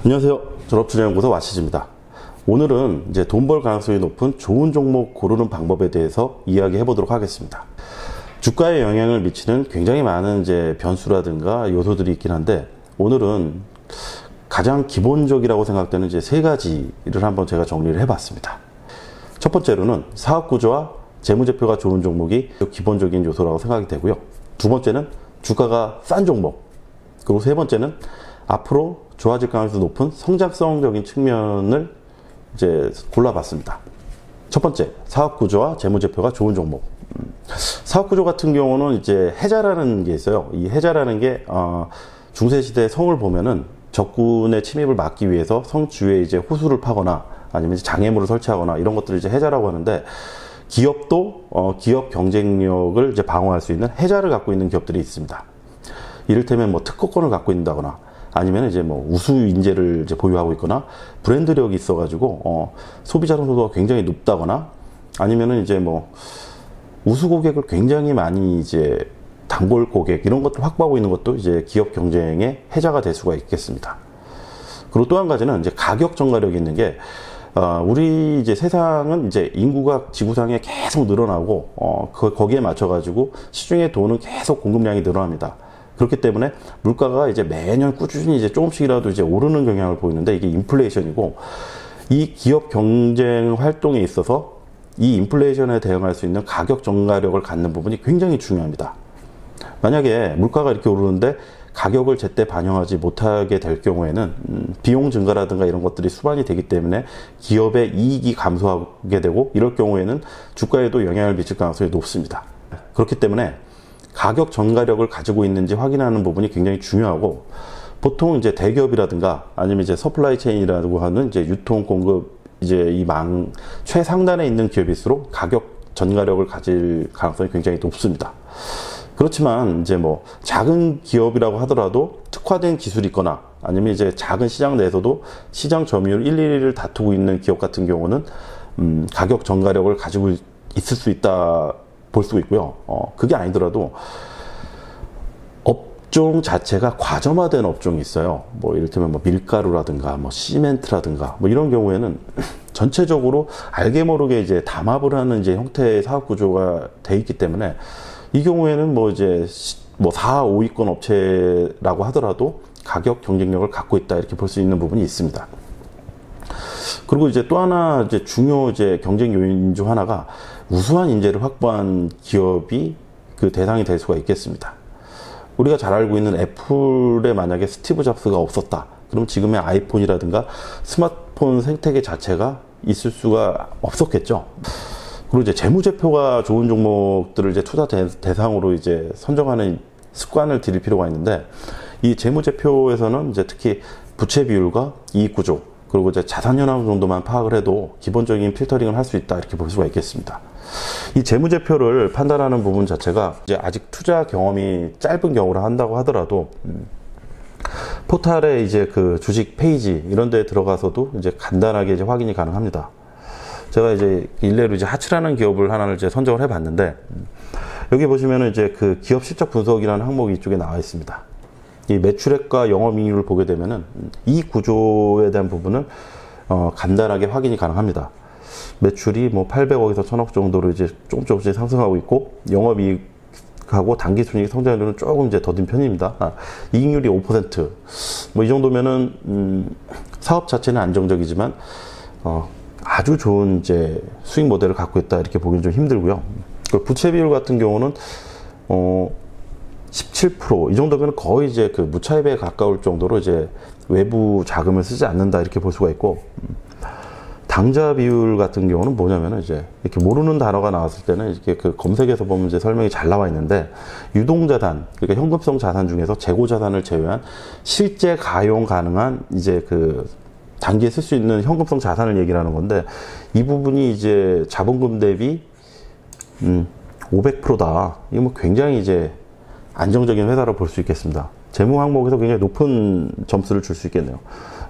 안녕하세요. 졸업투자연구소 와치즈입니다. 오늘은 이제 돈 벌 가능성이 높은 좋은 종목 고르는 방법에 대해서 이야기해 보도록 하겠습니다. 주가에 영향을 미치는 굉장히 많은 이제 변수라든가 요소들이 있긴 한데, 오늘은 가장 기본적이라고 생각되는 이제 세 가지를 한번 제가 정리를 해 봤습니다. 첫 번째로는 사업 구조와 재무제표가 좋은 종목이 기본적인 요소라고 생각이 되고요. 두 번째는 주가가 싼 종목. 그리고 세 번째는 앞으로 좋아질 가능성이 높은 성장성적인 측면을 이제 골라봤습니다. 첫 번째, 사업 구조와 재무제표가 좋은 종목. 사업 구조 같은 경우는 이제 해자라는 게 있어요. 이 해자라는 게 중세시대 성을 보면은 적군의 침입을 막기 위해서 성 주위에 이제 호수를 파거나 아니면 이제 장애물을 설치하거나 이런 것들을 이제 해자라고 하는데, 기업도 기업 경쟁력을 이제 방어할 수 있는 해자를 갖고 있는 기업들이 있습니다. 이를테면 뭐 특허권을 갖고 있다거나 아니면 이제 뭐 우수 인재를 이제 보유하고 있거나 브랜드력이 있어가지고 소비자 선호도가 굉장히 높다거나 아니면은 이제 뭐 우수 고객을 굉장히 많이 이제 단골 고객 이런 것들 확보하고 있는 것도 이제 기업 경쟁의 해자가 될 수가 있겠습니다. 그리고 또 한 가지는 이제 가격 전가력이 있는 게, 우리 이제 세상은 이제 인구가 지구상에 계속 늘어나고 거기에 맞춰가지고 시중에 돈은 계속 공급량이 늘어납니다. 그렇기 때문에 물가가 이제 매년 꾸준히 이제 조금씩이라도 이제 오르는 경향을 보이는데, 이게 인플레이션이고, 이 기업 경쟁 활동에 있어서 이 인플레이션에 대응할 수 있는 가격 전가력을 갖는 부분이 굉장히 중요합니다. 만약에 물가가 이렇게 오르는데 가격을 제때 반영하지 못하게 될 경우에는 비용 증가라든가 이런 것들이 수반이 되기 때문에 기업의 이익이 감소하게 되고, 이럴 경우에는 주가에도 영향을 미칠 가능성이 높습니다. 그렇기 때문에 가격 전가력을 가지고 있는지 확인하는 부분이 굉장히 중요하고, 보통 이제 대기업이라든가 아니면 이제 서플라이 체인이라고 하는 이제 유통 공급 이제 이 망 최상단에 있는 기업일수록 가격 전가력을 가질 가능성이 굉장히 높습니다. 그렇지만 이제 뭐 작은 기업이라고 하더라도 특화된 기술이 있거나 아니면 이제 작은 시장 내에서도 시장 점유율 1, 2위를 다투고 있는 기업 같은 경우는 가격 전가력을 가지고 있을 수 있다 볼 수 있고요. 그게 아니더라도 업종 자체가 과점화된 업종이 있어요. 뭐 이를테면 뭐 밀가루라든가 뭐 시멘트라든가 뭐 이런 경우에는 전체적으로 알게 모르게 이제 담합을 하는 이제 형태의 사업 구조가 돼 있기 때문에, 이 경우에는 뭐 이제 뭐 4, 5위권 업체라고 하더라도 가격 경쟁력을 갖고 있다 이렇게 볼 수 있는 부분이 있습니다. 그리고 이제 또 하나 이제 중요 이제 경쟁 요인 중 하나가 우수한 인재를 확보한 기업이 그 대상이 될 수가 있겠습니다. 우리가 잘 알고 있는 애플에 만약에 스티브 잡스가 없었다, 그럼 지금의 아이폰이라든가 스마트폰 생태계 자체가 있을 수가 없었겠죠. 그리고 이제 재무제표가 좋은 종목들을 이제 투자 대상으로 이제 선정하는 습관을 들일 필요가 있는데, 이 재무제표에서는 이제 특히 부채 비율과 이익 구조, 그리고 이제 자산 현황 정도만 파악을 해도 기본적인 필터링을 할 수 있다 이렇게 볼 수가 있겠습니다. 이 재무제표를 판단하는 부분 자체가 이제 아직 투자 경험이 짧은 경우를 한다고 하더라도 포탈에 이제 그 주식 페이지 이런 데에 들어가서도 이제 간단하게 이제 확인이 가능합니다. 제가 이제 일례로 이제 하츠라는 기업을 하나를 이제 선정을 해 봤는데, 여기 보시면은 이제 그 기업 실적 분석이라는 항목이 이쪽에 나와 있습니다. 이 매출액과 영업이익률을 보게 되면은 이 구조에 대한 부분은 간단하게 확인이 가능합니다. 매출이 뭐 800억에서 1000억 정도로 이제 조금씩 상승하고 있고, 영업이익하고 당기순이익 성장률은 조금 이제 더딘 편입니다. 이익률이 5%. 뭐 이 정도면은 사업 자체는 안정적이지만 아주 좋은 이제 수익 모델을 갖고 있다 이렇게 보기는 좀 힘들고요. 부채 비율 같은 경우는 17%, 이 정도면 거의 이제 그 무차입에 가까울 정도로 이제 외부 자금을 쓰지 않는다 이렇게 볼 수가 있고, 당좌 비율 같은 경우는 뭐냐면은 이제 이렇게 모르는 단어가 나왔을 때는 이렇게 그 검색에서 보면 이제 설명이 잘 나와 있는데, 유동자산, 그러니까 현금성 자산 중에서 재고자산을 제외한 실제 가용 가능한 이제 그 단기에 쓸 수 있는 현금성 자산을 얘기를 하는 건데, 이 부분이 이제 자본금 대비 500%다. 이거 뭐 굉장히 이제 안정적인 회사로 볼 수 있겠습니다. 재무 항목에서 굉장히 높은 점수를 줄 수 있겠네요.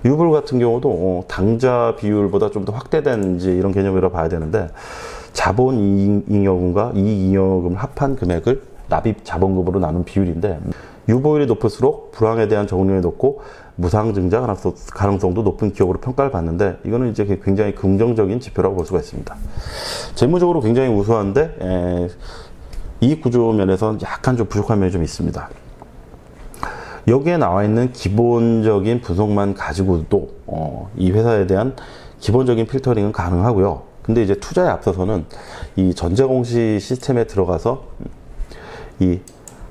유불 같은 경우도 당좌 비율보다 좀 더 확대된 이제 이런 개념이라 봐야 되는데, 자본 잉여금과 이익 잉여금 합한 금액을 납입 자본금으로 나눈 비율인데, 유보율이 높을수록 불황에 대한 적응률이 높고 무상증자 가능성도 높은 기업으로 평가를 받는데, 이거는 이제 굉장히 긍정적인 지표라고 볼 수가 있습니다. 재무적으로 굉장히 우수한데 이익 구조 면에서 약간 좀 부족한 면이 좀 있습니다. 여기에 나와 있는 기본적인 분석만 가지고도 이 회사에 대한 기본적인 필터링은 가능하고요. 근데 이제 투자에 앞서서는 이 전자공시 시스템에 들어가서 이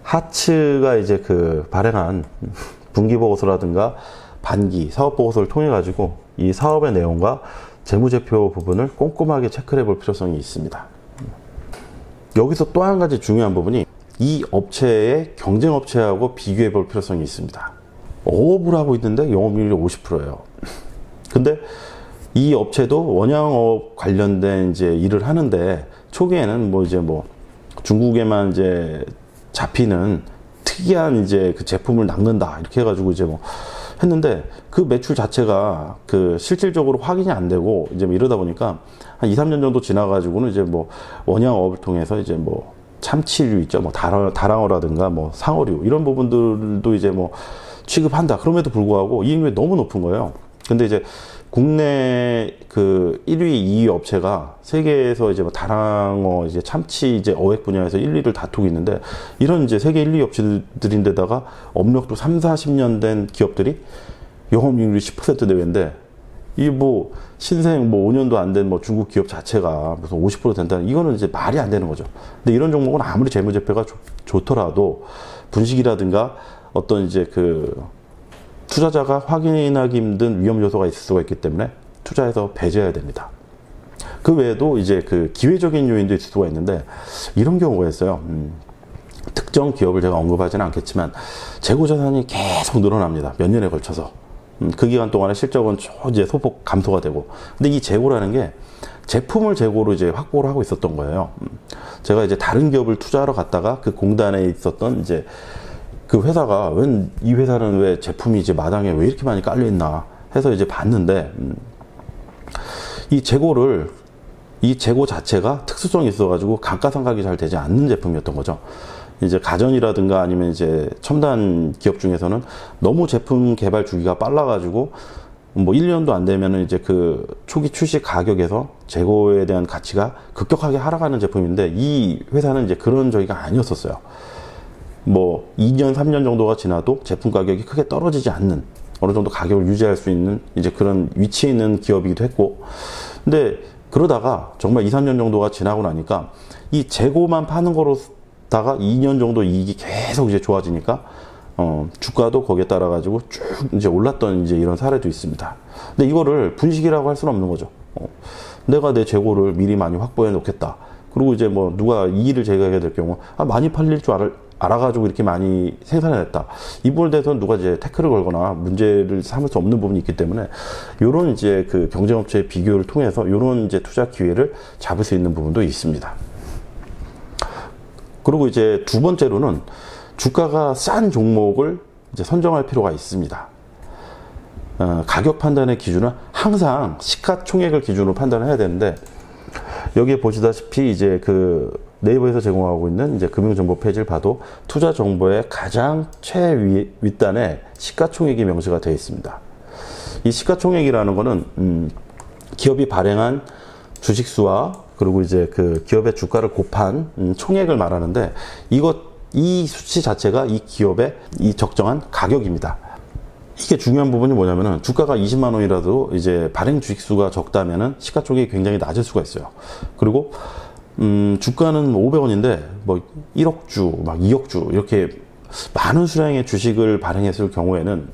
하츠가 이제 발행한 분기보고서라든가 반기 사업보고서를 통해 가지고 이 사업의 내용과 재무제표 부분을 꼼꼼하게 체크를 해볼 필요성이 있습니다. 여기서 또 한 가지 중요한 부분이 이 업체의 경쟁업체하고 비교해 볼 필요성이 있습니다. 어업을 하고 있는데 영업이익률이 50%예요. 근데 이 업체도 원양어업 관련된 이제 일을 하는데, 초기에는 중국에만 이제 잡히는 특이한 이제 그 제품을 낚는다 이렇게 해가지고 이제 했는데, 그 매출 자체가 실질적으로 확인이 안 되고 이제 이러다 보니까 한 2, 3년 정도 지나가지고는 이제 원양어업을 통해서 이제 참치류 있죠. 다랑어라든가 상어류 이런 부분들도 이제 취급한다. 그럼에도 불구하고 이익률이 너무 높은 거예요. 근데 이제 국내 1위, 2위 업체가 세계에서 이제 다랑어, 이제 참치, 이제 어획 분야에서 1, 2를 다투고 있는데, 이런 이제 세계 1, 2 업체들인데다가 업력도 3, 40년 된 기업들이 영업이익률이 10% 내외인데, 이 신생 5년도 안 된 중국 기업 자체가 무슨 50% 된다는, 이거는 이제 말이 안 되는 거죠. 근데 이런 종목은 아무리 재무제표가 좋더라도 분식이라든가 어떤 이제 투자자가 확인하기 힘든 위험 요소가 있을 수가 있기 때문에 투자에서 배제해야 됩니다. 그 외에도 이제 기회적인 요인도 있을 수가 있는데, 이런 경우가 있어요. 특정 기업을 제가 언급하지는 않겠지만 재고 자산이 계속 늘어납니다. 몇 년에 걸쳐서. 그 기간 동안에 실적은 이제 소폭 감소가 되고, 근데 이 재고라는 게 제품을 재고로 이제 확보를 하고 있었던 거예요. 제가 이제 다른 기업을 투자하러 갔다가 그 공단에 있었던 이제 그 회사가 이 회사는 왜 제품이 이제 마당에 왜 이렇게 많이 깔려 있나 해서 이제 봤는데, 이 재고 자체가 특수성이 있어가지고 감가상각이 잘 되지 않는 제품이었던 거죠. 이제 가전이라든가 아니면 이제 첨단 기업 중에서는 너무 제품 개발 주기가 빨라가지고 1년도 안 되면은 이제 초기 출시 가격에서 재고에 대한 가치가 급격하게 하락하는 제품인데, 이 회사는 이제 그런 저희가 아니었었어요. 2년, 3년 정도가 지나도 제품 가격이 크게 떨어지지 않는, 어느 정도 가격을 유지할 수 있는 이제 그런 위치에 있는 기업이기도 했고, 근데 그러다가 정말 2, 3년 정도가 지나고 나니까 이 재고만 파는 거로다가 2년 정도 이익이 계속 이제 좋아지니까 주가도 거기에 따라 가지고 쭉 이제 올랐던 이제 이런 사례도 있습니다. 근데 이거를 분식이라고 할 수는 없는 거죠. 내가 내 재고를 미리 많이 확보해 놓겠다. 그리고 이제 누가 이 일을 제기하게 될 경우, 많이 팔릴 줄 알아가지고 이렇게 많이 생산해냈다. 이 부분에 대해서는 누가 이제 태클을 걸거나 문제를 삼을 수 없는 부분이 있기 때문에, 요런 이제 경쟁업체의 비교를 통해서 요런 이제 투자 기회를 잡을 수 있는 부분도 있습니다. 그리고 이제 두 번째로는 주가가 싼 종목을 이제 선정할 필요가 있습니다. 가격 판단의 기준은 항상 시가총액을 기준으로 판단을 해야 되는데, 여기에 보시다시피 이제 네이버에서 제공하고 있는 이제 금융정보 페이지를 봐도 투자 정보의 가장 최윗단에 시가총액이 명시가 되어 있습니다. 이 시가총액이라는 거는 기업이 발행한 주식수와 그리고 이제 기업의 주가를 곱한 총액을 말하는데, 이 수치 자체가 이 기업의 이 적정한 가격입니다. 이게 중요한 부분이 뭐냐면은, 주가가 20만 원이라도 이제 발행 주식수가 적다면은 시가총액이 굉장히 낮을 수가 있어요. 그리고 주가는 500원인데 1억 주, 2억 주 이렇게 많은 수량의 주식을 발행했을 경우에는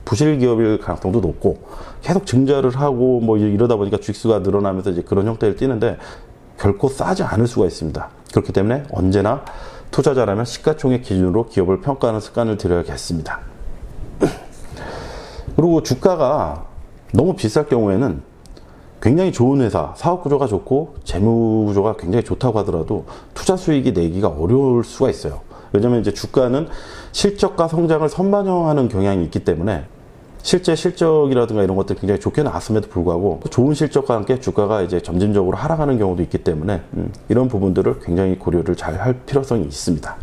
부실 기업일 가능성도 높고, 계속 증자를 하고 이러다 보니까 주식수가 늘어나면서 이제 그런 형태를 띠는데 결코 싸지 않을 수가 있습니다. 그렇기 때문에 언제나 투자자라면 시가총액 기준으로 기업을 평가하는 습관을 들여야겠습니다. 그리고 주가가 너무 비쌀 경우에는 굉장히 좋은 회사, 사업 구조가 좋고 재무 구조가 굉장히 좋다고 하더라도 투자 수익이 내기가 어려울 수가 있어요. 왜냐면 이제 주가는 실적과 성장을 선반영하는 경향이 있기 때문에, 실제 실적이라든가 이런 것들 굉장히 좋게 나왔음에도 불구하고 좋은 실적과 함께 주가가 이제 점진적으로 하락하는 경우도 있기 때문에 이런 부분들을 굉장히 고려를 잘 할 필요성이 있습니다.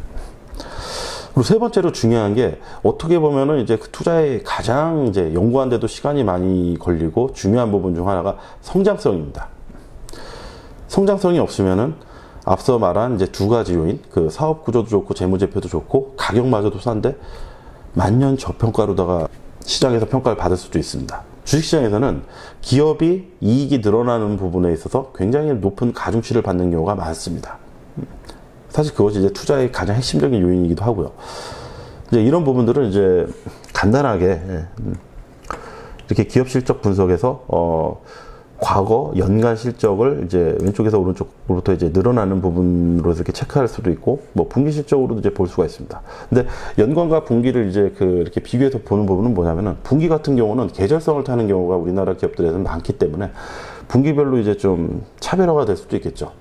그리고 세 번째로 중요한 게 어떻게 보면은 이제 그 투자에 가장 이제 연구하는데도 시간이 많이 걸리고 중요한 부분 중 하나가 성장성입니다. 성장성이 없으면은 앞서 말한 이제 두 가지 요인, 그 사업 구조도 좋고 재무제표도 좋고 가격마저도 싼데 만년 저평가로다가 시장에서 평가를 받을 수도 있습니다. 주식시장에서는 기업이 이익이 늘어나는 부분에 있어서 굉장히 높은 가중치를 받는 경우가 많습니다. 사실 그것이 이제 투자의 가장 핵심적인 요인이기도 하고요. 이제 이런 부분들은 이제 간단하게 이렇게 기업 실적 분석에서 과거 연간 실적을 이제 왼쪽에서 오른쪽으로부터 이제 늘어나는 부분으로 이렇게 체크할 수도 있고, 뭐 분기 실적으로도 이제 볼 수가 있습니다. 근데 연간과 분기를 이제 이렇게 비교해서 보는 부분은 뭐냐면은, 분기 같은 경우는 계절성을 타는 경우가 우리나라 기업들에서는 많기 때문에 분기별로 이제 좀 차별화가 될 수도 있겠죠.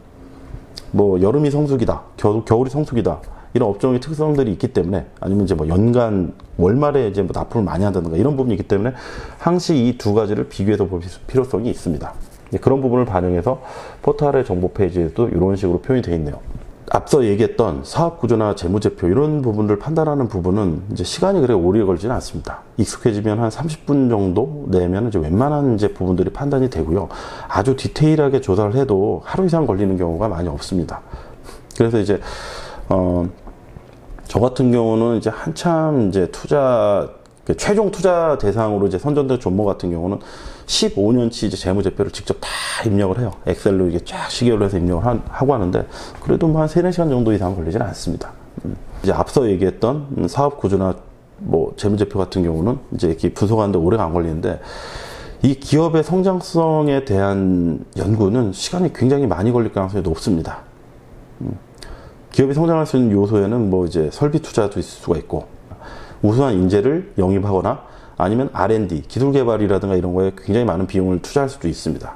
뭐 여름이 성수기다, 겨울이 성수기다, 이런 업종의 특성들이 있기 때문에, 아니면 이제 뭐 연간 월말에 이제 뭐 납품을 많이 한다든가 이런 부분이 있기 때문에 항시 이 두 가지를 비교해서 볼 필요성이 있습니다. 그런 부분을 반영해서 포털의 정보 페이지에도 이런 식으로 표현이 되어 있네요. 앞서 얘기했던 사업 구조나 재무제표 이런 부분을 판단하는 부분은 이제 시간이 그렇게 오래 걸지는 않습니다. 익숙해지면 한 30분 정도 내면 이제 웬만한 이제 부분들이 판단이 되고요. 아주 디테일하게 조사를 해도 하루 이상 걸리는 경우가 많이 없습니다. 그래서 이제 저 같은 경우는 이제 한참 이제 최종 투자 대상으로 이제 선정된 종목 같은 경우는 15년치 이제 재무제표를 직접 다 입력을 해요. 엑셀로 이게 쫙 시계열로 해서 입력을 하고 하는데, 그래도 뭐 한 3-4시간 정도 이상 걸리지는 않습니다. 이제 앞서 얘기했던 사업 구조나 뭐 재무제표 같은 경우는 이제 이렇게 분석하는데 오래가 안 걸리는데, 이 기업의 성장성에 대한 연구는 시간이 굉장히 많이 걸릴 가능성이 높습니다. 기업이 성장할 수 있는 요소에는 뭐 이제 설비 투자도 있을 수가 있고, 우수한 인재를 영입하거나 아니면 R&D, 기술 개발이라든가 이런 거에 굉장히 많은 비용을 투자할 수도 있습니다.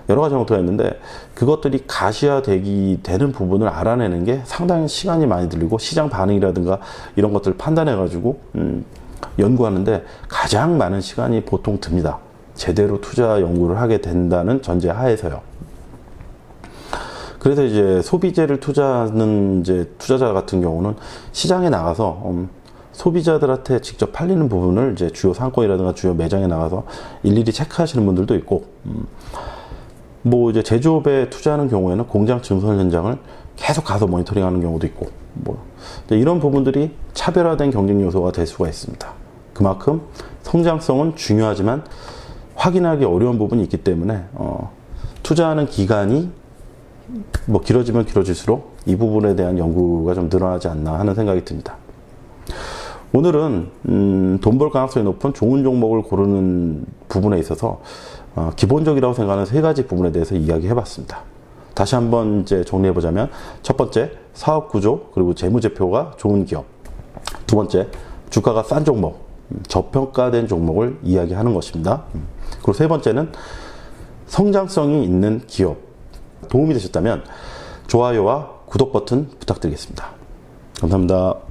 여러 가지 형태가 있는데, 그것들이 가시화되는 부분을 알아내는 게 상당히 시간이 많이 들리고, 시장 반응이라든가 이런 것들을 판단해가지고 연구하는데 가장 많은 시간이 보통 듭니다. 제대로 투자 연구를 하게 된다는 전제 하에서요. 그래서 이제 소비재를 투자하는 이제 투자자 같은 경우는 시장에 나가서 소비자들한테 직접 팔리는 부분을 이제 주요 상권이라든가 주요 매장에 나가서 일일이 체크하시는 분들도 있고, 뭐 이제 제조업에 투자하는 경우에는 공장 증설 현장을 계속 가서 모니터링하는 경우도 있고, 뭐 이런 부분들이 차별화된 경쟁 요소가 될 수가 있습니다. 그만큼 성장성은 중요하지만 확인하기 어려운 부분이 있기 때문에 투자하는 기간이 뭐 길어지면 길어질수록 이 부분에 대한 연구가 좀 늘어나지 않나 하는 생각이 듭니다. 오늘은 돈 벌 가능성이 높은 좋은 종목을 고르는 부분에 있어서 기본적이라고 생각하는 세 가지 부분에 대해서 이야기해 봤습니다. 다시 한번 이제 정리해 보자면, 첫 번째, 사업 구조 그리고 재무제표가 좋은 기업. 두 번째, 주가가 싼 종목, 저평가된 종목을 이야기하는 것입니다. 그리고 세 번째는 성장성이 있는 기업. 도움이 되셨다면 좋아요와 구독 버튼 부탁드리겠습니다. 감사합니다.